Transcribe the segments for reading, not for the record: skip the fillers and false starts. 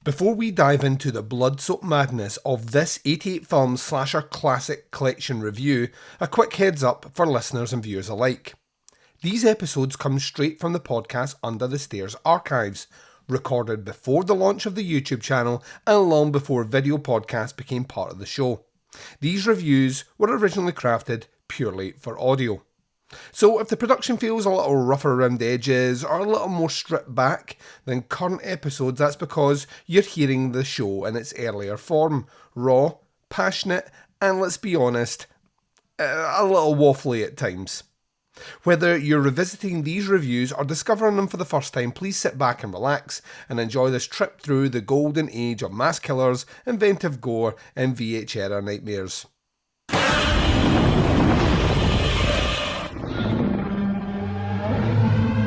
Before we dive into the blood-soaked madness of this 88 film slasher classic collection review, a quick heads up for listeners and viewers alike. These episodes come straight from the podcast Under the Stairs archives, recorded before the launch of the YouTube channel and long before video podcasts became part of the show. These reviews were originally crafted purely for audio. So if the production feels a little rougher around the edges or a little more stripped back than current episodes, that's because you're hearing the show in its earlier form, raw, passionate, and let's be honest, a little waffly at times. Whether you're revisiting these reviews or discovering them for the first time, please sit back and relax and enjoy this trip through the golden age of mass killers, inventive gore, and VH era nightmares.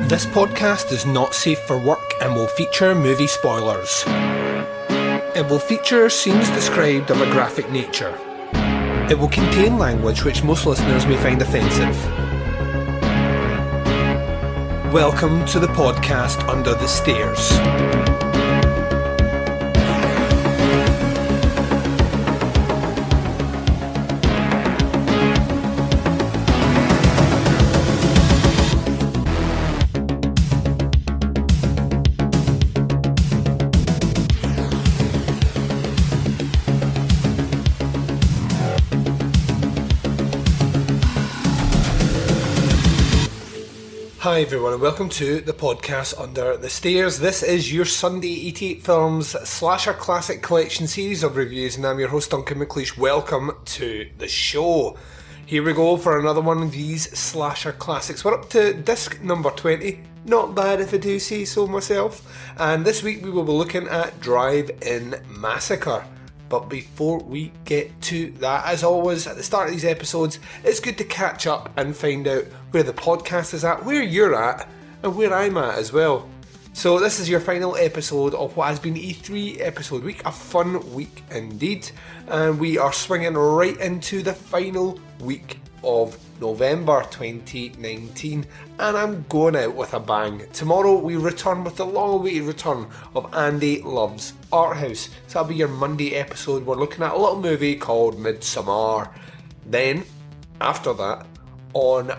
This podcast is not safe for work and will feature movie spoilers. It will feature scenes described of a graphic nature. It will contain language which most listeners may find offensive. Welcome to the podcast Under the Stairs. Hi everyone and welcome to the podcast Under the Stairs. This is your Sunday 88 Films Slasher Classic Collection series of reviews and I'm your host Duncan. Welcome to the show. Here we go for another one of these slasher classics. We're up to disc number 20. Not bad if I do say so myself. And this week we will be looking at Drive-In Massacre. But before we get to that, as always, at the start of these episodes, it's good to catch up and find out where the podcast is at, where you're at, and where I'm at as well. So this is your final episode of what has been a 3-episode week, a fun week indeed. And we are swinging right into the final week of November 2019, and I'm going out with a bang. Tomorrow we return with the long-awaited return of Andy Love's Art House. So that'll be your Monday episode. We're looking at a little movie called Midsommar. Then, after that, on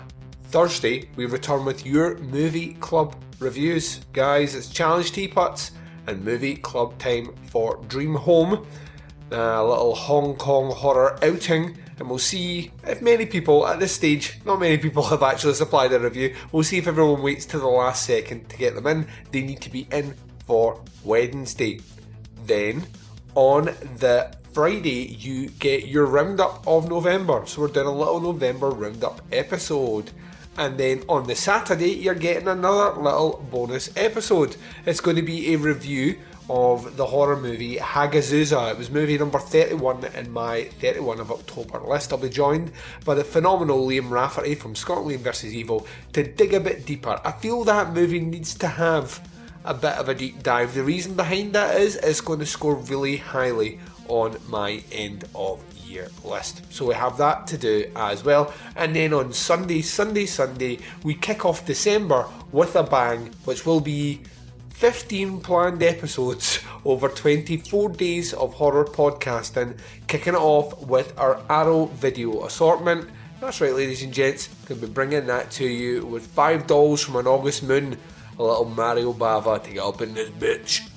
Thursday, we return with your movie club reviews. Guys, it's Challenge Teapots and movie club time for Dream Home. A little Hong Kong horror outing. And we'll see if many people at this stage, not many people have actually supplied a review. We'll see if everyone waits to the last second to get them in. They need to be in for Wednesday. Then, on the Friday, you get your roundup of November. So we're doing a little November roundup episode. And then on the Saturday, you're getting another little bonus episode. It's going to be a review of the horror movie Hagazusa. It was movie number 31 in my 31 of October list. I'll be joined by the phenomenal Liam Rafferty from Scotland vs Evil to dig a bit deeper. I feel that movie needs to have a bit of a deep dive. The reason behind that is it's going to score really highly on my end of year list. So we have that to do as well. And then on Sunday, we kick off December with a bang, which will be 15 planned episodes over 24 days of horror podcasting, kicking it off with our Arrow video assortment. That's right, ladies and gents, going to be bringing that to you with 5 dolls from an August moon, a little Mario Bava to get up in this bitch.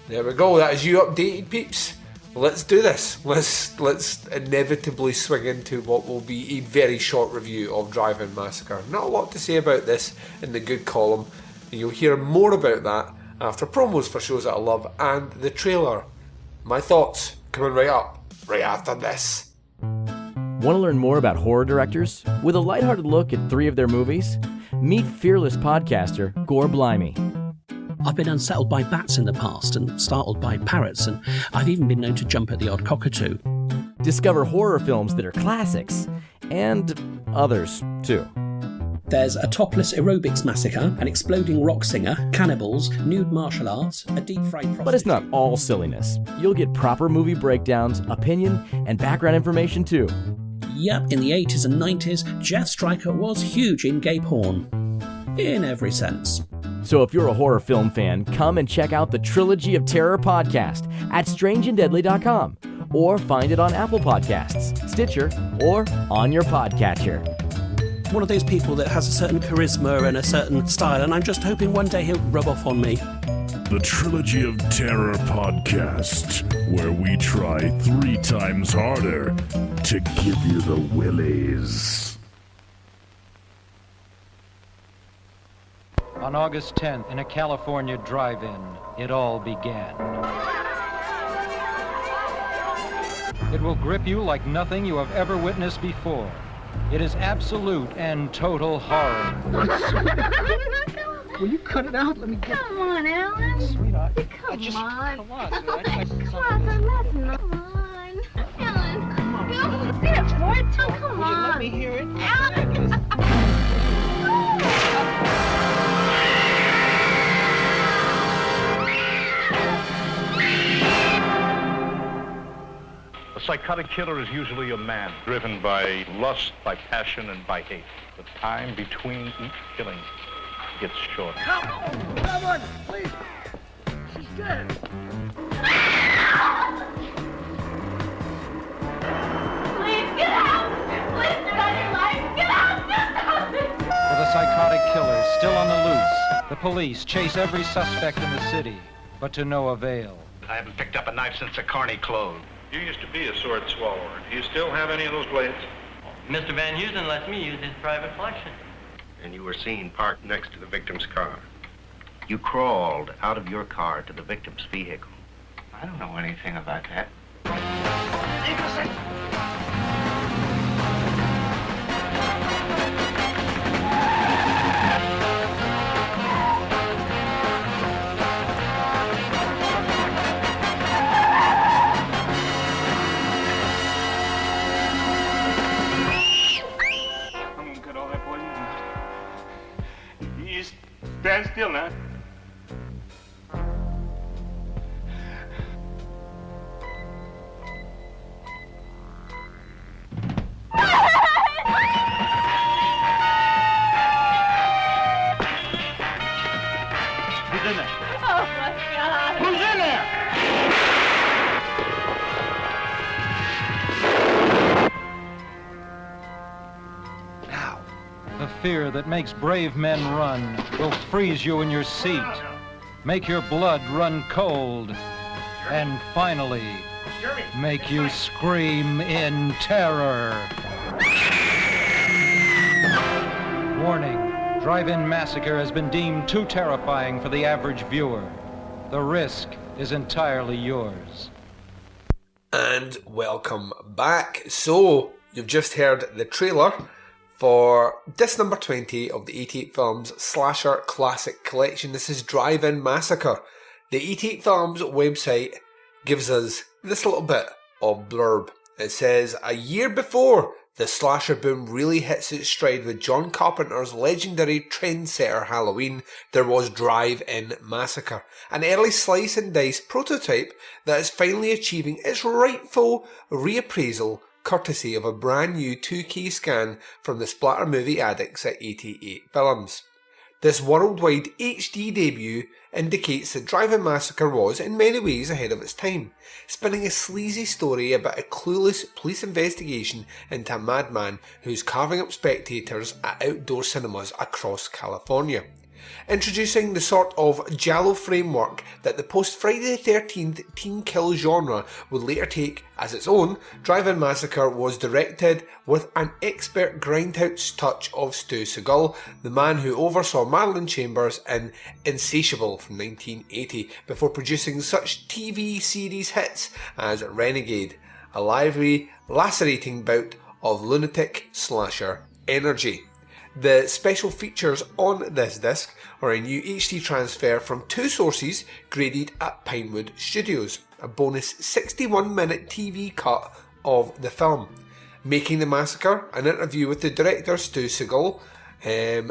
There we go, that is you updated, peeps. Let's do this. Let's inevitably swing into what will be a very short review of Drive-In Massacre. Not a lot to say about this in the good column, and you'll hear more about that after promos for shows that I love and the trailer. My thoughts coming right up, right after this. Want to learn more about horror directors? With a lighthearted look at 3 of their movies? Meet fearless podcaster Gore Blimey. I've been unsettled by bats in the past and startled by parrots, and I've even been known to jump at the odd cockatoo. Discover horror films that are classics, and others too. There's a topless aerobics massacre, an exploding rock singer, cannibals, nude martial arts, a deep-fried prostitute. But it's not all silliness. You'll get proper movie breakdowns, opinion, and background information too. Yep, in the 80s and 90s, Jeff Stryker was huge in gay porn. In every sense. So if you're a horror film fan, come and check out the Trilogy of Terror podcast at strangeanddeadly.com or find it on Apple Podcasts, Stitcher, or on your podcatcher. One of those people that has a certain charisma and a certain style, and I'm just hoping one day he'll rub off on me. The Trilogy of Terror podcast, where we try 3 times harder to give you the willies. On August 10th, in a California drive-in, it all began. It will grip you like nothing you have ever witnessed before. It is absolute and total horror. Will you cut it out? Let me get... Come on, Alan. Sweetheart. Come on. Come on, sweetheart. Come on, that's not... Come on. Alan. Come on. Bill, say it for it. Oh, come Will you on. let me hear it? Alan. A psychotic killer is usually a man driven by lust, by passion, and by hate. The time between each killing gets shorter. Come on, please. She's dead. Please get out. Please get out of your life. Get out. With a psychotic killer still on the loose, the police chase every suspect in the city, but to no avail. I haven't picked up a knife since the Carney closed. You used to be a sword swallower. Do you still have any of those blades? Mr. Van Heusen lets me use his private collection. And you were seen parked next to the victim's car. You crawled out of your car to the victim's vehicle. I don't know anything about that. Stand still now. Who's in there? Oh, my God. Who's in there? The fear that makes brave men run will freeze you in your seat, make your blood run cold, and finally make you scream in terror. Warning, Drive-In Massacre has been deemed too terrifying for the average viewer. The risk is entirely yours. And welcome back. So, you've just heard the trailer for disc number 20 of the 88 Films Slasher Classic Collection. This is Drive-In Massacre. The 88 Films website gives us this little bit of blurb. It says, a year before the slasher boom really hits its stride with John Carpenter's legendary trendsetter Halloween, there was Drive-In Massacre, an early slice and dice prototype that is finally achieving its rightful reappraisal courtesy of a brand new 2K scan from the splatter movie addicts at 88 Films. This worldwide HD debut indicates that Drive-In Massacre was, in many ways, ahead of its time, spinning a sleazy story about a clueless police investigation into a madman who's carving up spectators at outdoor cinemas across California. Introducing the sort of giallo framework that the post-Friday the 13th teen kill genre would later take as its own, Drive-In Massacre was directed with an expert grindhouse touch of Stu Seagal, the man who oversaw Marilyn Chambers in Insatiable from 1980, before producing such TV series hits as Renegade, a lively, lacerating bout of lunatic slasher energy. The special features on this disc are a new HD transfer from 2 sources graded at Pinewood Studios, a bonus 61-minute TV cut of the film, Making the Massacre, an interview with the director Stu Seagal,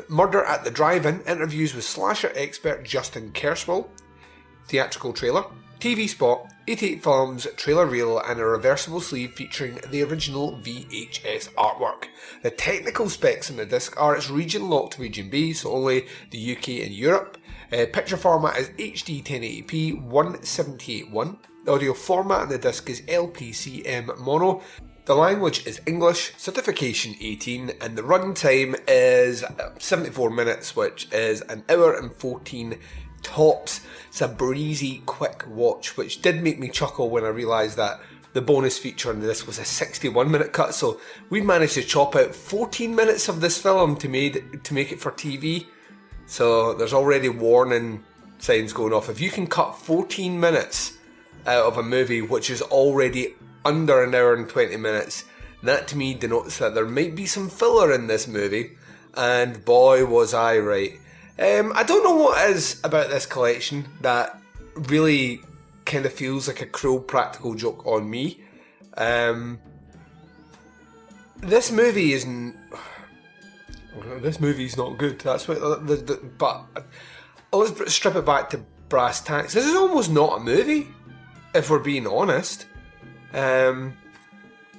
Murder at the Drive-In, interviews with slasher expert Justin Kerswell, theatrical trailer, TV spot, 88 Films trailer reel, and a reversible sleeve featuring the original VHS artwork. The technical specs on the disc are its region locked region B, so only the UK and Europe. Picture format is HD 1080p 178.1. The audio format on the disc is LPCM mono. The language is English, certification 18, and the runtime is 74 minutes, which is an hour and 14 tops. It's a breezy, quick watch, which did make me chuckle when I realised that the bonus feature on this was a 61-minute cut, so we managed to chop out 14 minutes of this film to make it for TV. So there's already warning signs going off. If you can cut 14 minutes out of a movie which is already under an hour and 20 minutes, that to me denotes that there might be some filler in this movie, and boy was I right. I don't know what it is about this collection that really kind of feels like a cruel practical joke on me. This movie isn't. This movie's not good. That's what. But let's strip it back to brass tacks. This is almost not a movie, if we're being honest. It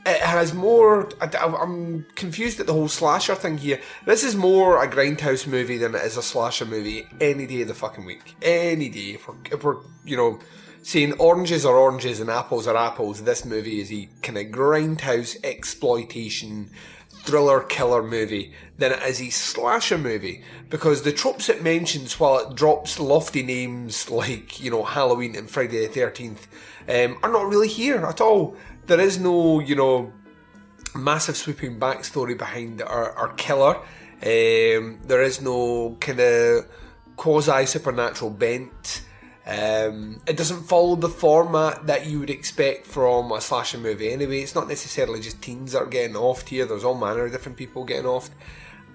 has more. I'm confused at the whole slasher thing here. This is more a grindhouse movie than it is a slasher movie any day of the fucking week. Any day. If we're saying oranges are oranges and apples are apples, this movie is a kind of grindhouse exploitation thriller killer movie than it is a slasher movie, because the tropes it mentions, while it drops lofty names like Halloween and Friday the 13th, are not really here at all. There is no massive sweeping backstory behind our killer. There is no kind of quasi supernatural bent. It doesn't follow the format that you would expect from a slasher movie anyway. It's not necessarily just teens that are getting offed here. There's all manner of different people getting offed.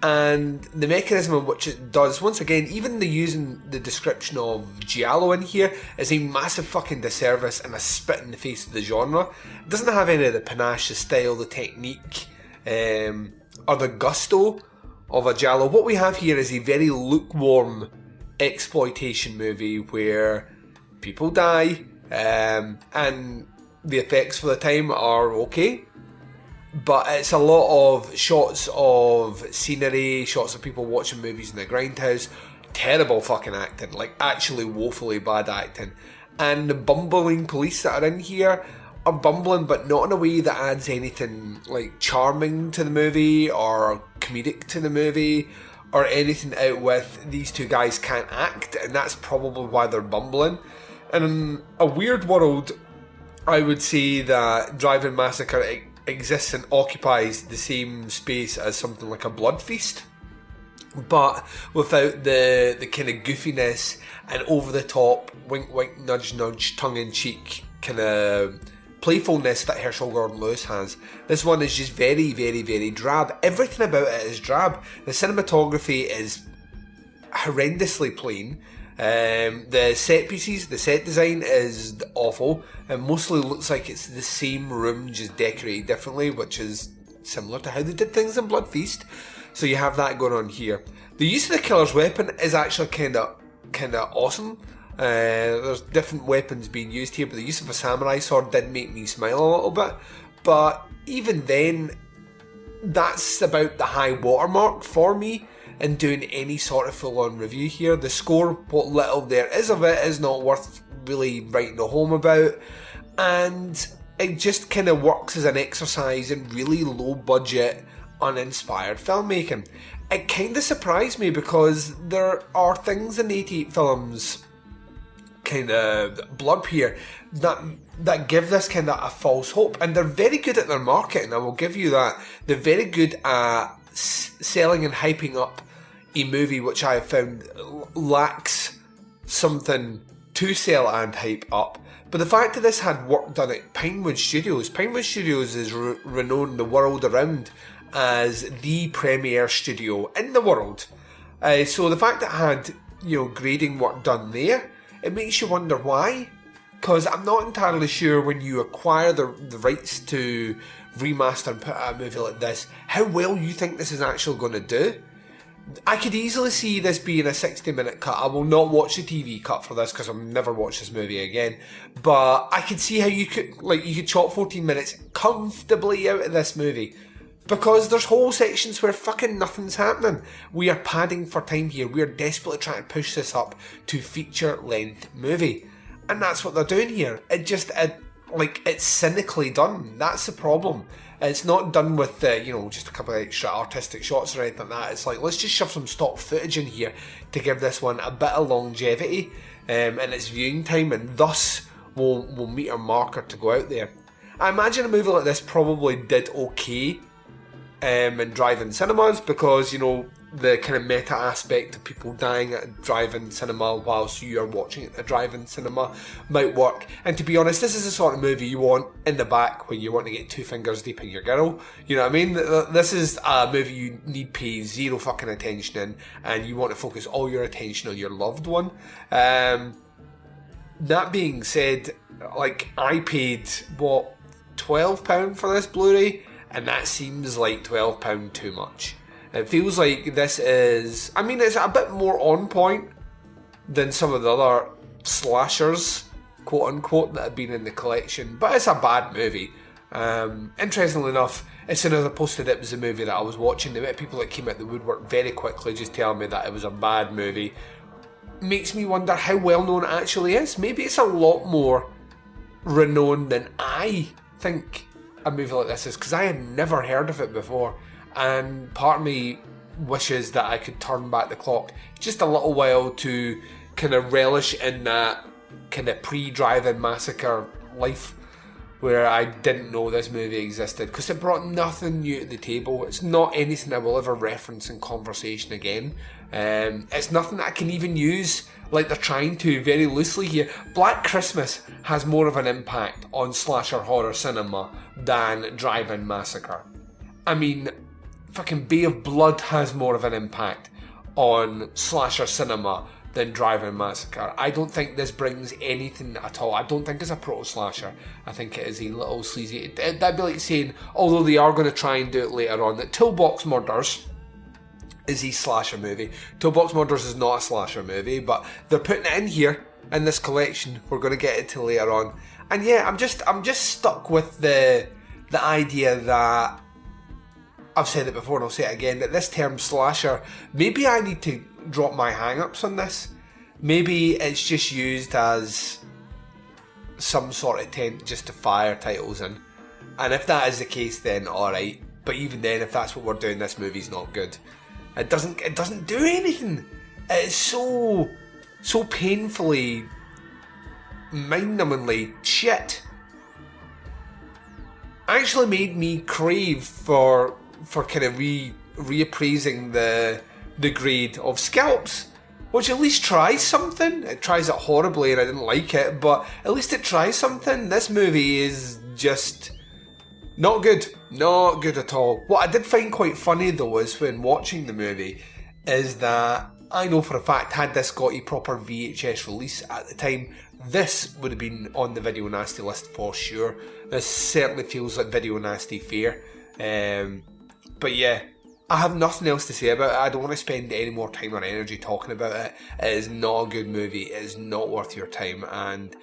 And the mechanism in which it does, once again, even using the description of giallo in here is a massive fucking disservice and a spit in the face of the genre. It doesn't have any of the panache, the style, the technique, or the gusto of a giallo. What we have here is a very lukewarm exploitation movie where people die, and the effects for the time are okay, but it's a lot of shots of scenery, shots of people watching movies in the grindhouse, terrible fucking acting, like actually woefully bad acting, and the bumbling police that are in here are bumbling, but not in a way that adds anything like charming to the movie or comedic to the movie or anything out with. These two guys can't act, and that's probably why they're bumbling. And in a weird world, I would say that Drive-In Massacre exists and occupies the same space as something like a Blood Feast, but without the kind of goofiness and over-the-top, wink-wink, nudge-nudge, tongue-in-cheek kind of playfulness that Herschel Gordon-Lewis has. This one is just very, very, very drab. Everything about it is drab. The cinematography is horrendously plain. The set pieces, the set design is awful. It mostly looks like it's the same room, just decorated differently, which is similar to how they did things in Blood Feast. So you have that going on here. The use of the killer's weapon is actually kind of awesome. There's different weapons being used here, but the use of a samurai sword did make me smile a little bit. But even then, that's about the high watermark for me in doing any sort of full-on review here. The score, what little there is of it, is not worth really writing a home about, and it just kind of works as an exercise in really low-budget, uninspired filmmaking. It kind of surprised me, because there are things in 88 films kind of blurb here that give this kind of a false hope, and they're very good at their marketing, I will give you that. They're very good at selling and hyping up a movie which I have found lacks something to sell and hype up. But the fact that this had work done at Pinewood Studios is renowned the world around as the premier studio in the world. So the fact that it had grading work done there, it makes you wonder why. Because I'm not entirely sure, when you acquire the rights to remaster and put out a movie like this, how well you think this is actually going to do. I could easily see this being a 60-minute cut. I will not watch the TV cut for this, because I'll never watch this movie again. But I could see how you could chop 14 minutes comfortably out of this movie. Because there's whole sections where fucking nothing's happening. We are padding for time here. We are desperately trying to push this up to feature-length movie. And that's what they're doing here. It's cynically done. That's the problem. It's not done with, just a couple of extra artistic shots or anything like that. It's like, let's just shove some stock footage in here to give this one a bit of longevity in its viewing time, and thus we'll meet our marker to go out there. I imagine a movie like this probably did okay in drive-in cinemas, because the kind of meta aspect of people dying at a drive-in cinema whilst you are watching it at a drive-in cinema might work. And to be honest, this is the sort of movie you want in the back when you want to get 2 fingers deep in your girl. You know what I mean? This is a movie you need pay zero fucking attention in, and you want to focus all your attention on your loved one. That being said, I paid £12 for this Blu-ray, and that seems like £12 too much. It feels like this is... it's a bit more on point than some of the other slashers, quote-unquote, that have been in the collection, but it's a bad movie. Interestingly enough, as soon as I posted it was a movie that I was watching, the amount of people that came out the woodwork very quickly just telling me that it was a bad movie makes me wonder how well known it actually is. Maybe it's a lot more renowned than I think a movie like this is, because I had never heard of it before, and part of me wishes that I could turn back the clock just a little while to kind of relish in that kind of pre-Drive-In Massacre life where I didn't know this movie existed, because it brought nothing new to the table. It's not anything I will ever reference in conversation again. It's nothing that I can even use like they're trying to very loosely here. Black Christmas has more of an impact on slasher horror cinema than Drive-In Massacre. Fucking Bay of Blood has more of an impact on slasher cinema than Drive-In Massacre. I don't think this brings anything at all. I don't think it's a proto-slasher. I think it is a little sleazy. That'd be like saying, although they are going to try and do it later on, that Toolbox Murders is a slasher movie. Toolbox Murders is not a slasher movie, but they're putting it in here in this collection. We're going to get it to later on. And yeah, I'm just stuck with the idea that, I've said it before and I'll say it again, that this term slasher, maybe I need to drop my hang-ups on this. Maybe it's just used as some sort of tent just to fire titles in. And if that is the case, then alright. But even then, if that's what we're doing, this movie's not good. It doesn't do anything. It is so painfully, mind-numbingly shit. Actually made me crave for kind of reappraising the grade of Scalps, which at least tries something. It tries it horribly and I didn't like it, but at least it tries something. This movie is just not good. Not good at all. What I did find quite funny though is when watching the movie is that I know for a fact had this got a proper VHS release at the time, this would have been on the Video Nasty list for sure. This certainly feels like Video Nasty fare. But yeah, I have nothing else to say about it. I don't want to spend any more time or energy talking about it. It is not a good movie. It is not worth your time. And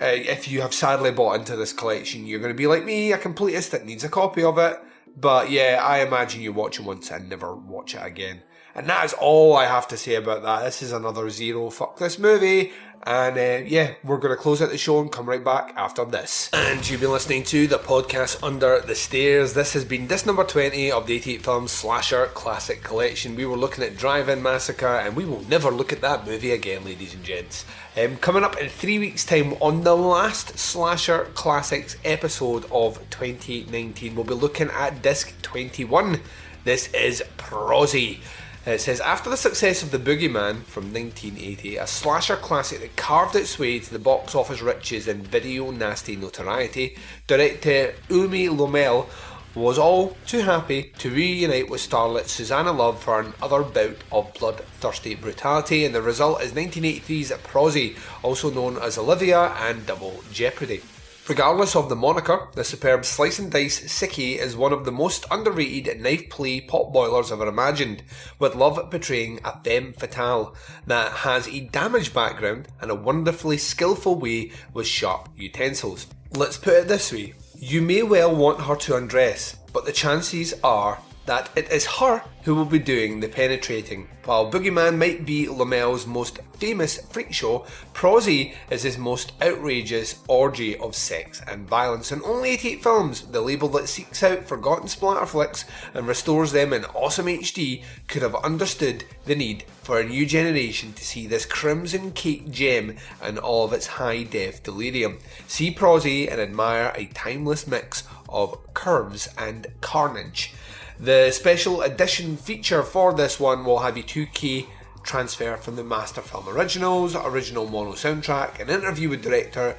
if you have sadly bought into this collection, you're going to be like me, a completist that needs a copy of it. But yeah, I imagine you watch it once and never watch it again. And that is all I have to say about that. This is another 0, fuck this movie. And yeah, we're going to close out the show and come right back after this. And you've been listening to the podcast Under the Stairs. This has been disc number 20 of the 88 Films Slasher Classic Collection. We were looking at Drive-In Massacre, and we will never look at that movie again, ladies and gents. Coming up in 3 weeks' time on the last Slasher Classics episode of 2019, we'll be looking at disc 21. This is Prozzie. It says, after the success of The Boogeyman from 1980, a slasher classic that carved its way to the box office riches and video nasty notoriety, director Umi Lomel was all too happy to reunite with starlet Susanna Love for another bout of bloodthirsty brutality, and the result is 1983's Prozzie, also known as Olivia and Double Jeopardy. Regardless of the moniker, the superb slice and dice sickie is one of the most underrated knife play potboilers ever imagined, with Love portraying a femme fatale that has a damaged background and a wonderfully skillful way with sharp utensils. Let's put it this way, you may well want her to undress, but the chances are that it is her who will be doing the penetrating. While Boogeyman might be Lamel's most famous freak show, Prozzie is his most outrageous orgy of sex and violence. In only 88 films, the label that seeks out forgotten splatter flicks and restores them in awesome HD could have understood the need for a new generation to see this crimson cake gem and all of its high-def delirium. See Prozzie and admire a timeless mix of curves and carnage. The special edition feature for this one will have a 2K transfer from the Master Film Originals, original mono soundtrack, an interview with director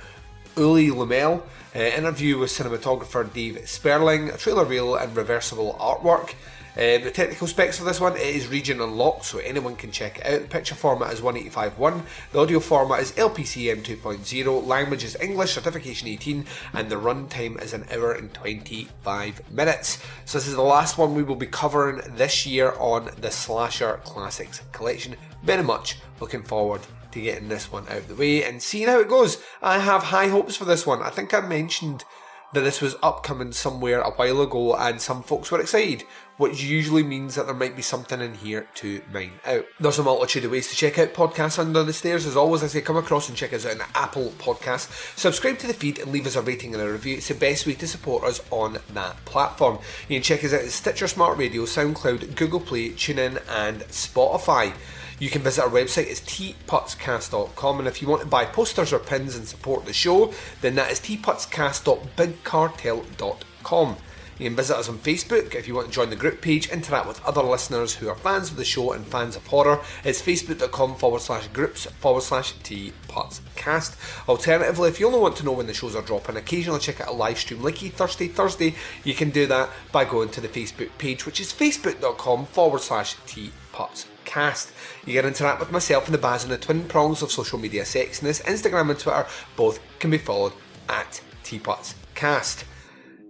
Uli Lamel, interview with cinematographer Dave Sperling, a trailer reel and reversible artwork. The technical specs for this one, it is region unlocked, so anyone can check it out. The picture format is 185.1, the audio format is LPCM 2.0, language is English, certification 18, and the runtime is 1 hour and 25 minutes. So this is the last one we will be covering this year on the Slasher Classics collection. Very much looking forward to getting this one out of the way and seeing how it goes. I have high hopes for this one. I think I mentioned that this was upcoming somewhere a while ago and some folks were excited, which usually means that there might be something in here to mine out. There's a multitude of ways to check out podcasts Under the Stairs. As always, I say come across and check us out on Apple Podcasts. Subscribe to the feed and leave us a rating and a review. It's the best way to support us on that platform. You can check us out at Stitcher Smart Radio, SoundCloud, Google Play, TuneIn and Spotify. You can visit our website, it's tputscast.com, and if you want to buy posters or pins and support the show, then that is tputscast.bigcartel.com. You can visit us on Facebook if you want to join the group page, interact with other listeners who are fans of the show and fans of horror. It's facebook.com/groups/tputscast. Alternatively, if you only want to know when the shows are dropping, occasionally check out a live stream like Thursday, you can do that by going to the Facebook page, which is facebook.com/tputscast. You can interact with myself and the Baz on the twin prongs of social media sexiness. Instagram and Twitter both can be followed at tputscast.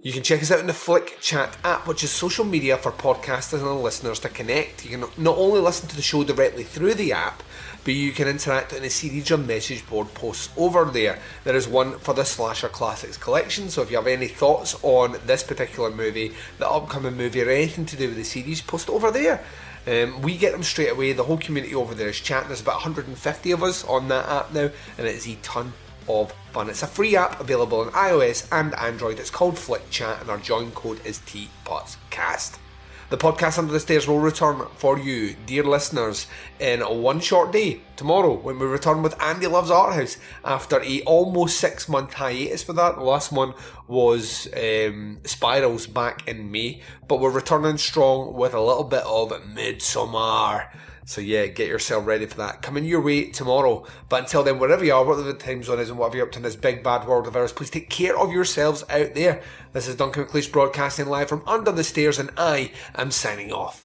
You can check us out in the Flick Chat app, which is social media for podcasters and listeners to connect. You can not only listen to the show directly through the app, but you can interact in a series of message board posts over there. There is one for the Slasher Classics collection, so if you have any thoughts on this particular movie, the upcoming movie, or anything to do with the series, post over there. We get them straight away. The whole community over there is chatting. There's about 150 of us on that app now, and it is a ton of fun. It's a free app available on iOS and Android. It's called Flick Chat, and our join code is TPutsCast. The podcast Under the Stairs will return for you, dear listeners, in one short day, tomorrow, when we return with Andy Loves Art House after a almost 6-month hiatus for that. The last one was Spirals back in May, but we're returning strong with a little bit of Midsommar. So yeah, get yourself ready for that. Coming your way tomorrow. But until then, wherever you are, whatever the time zone is and whatever you're up to in this big bad world of ours, please take care of yourselves out there. This is Duncan McLeish broadcasting live from Under the Stairs, and I am signing off.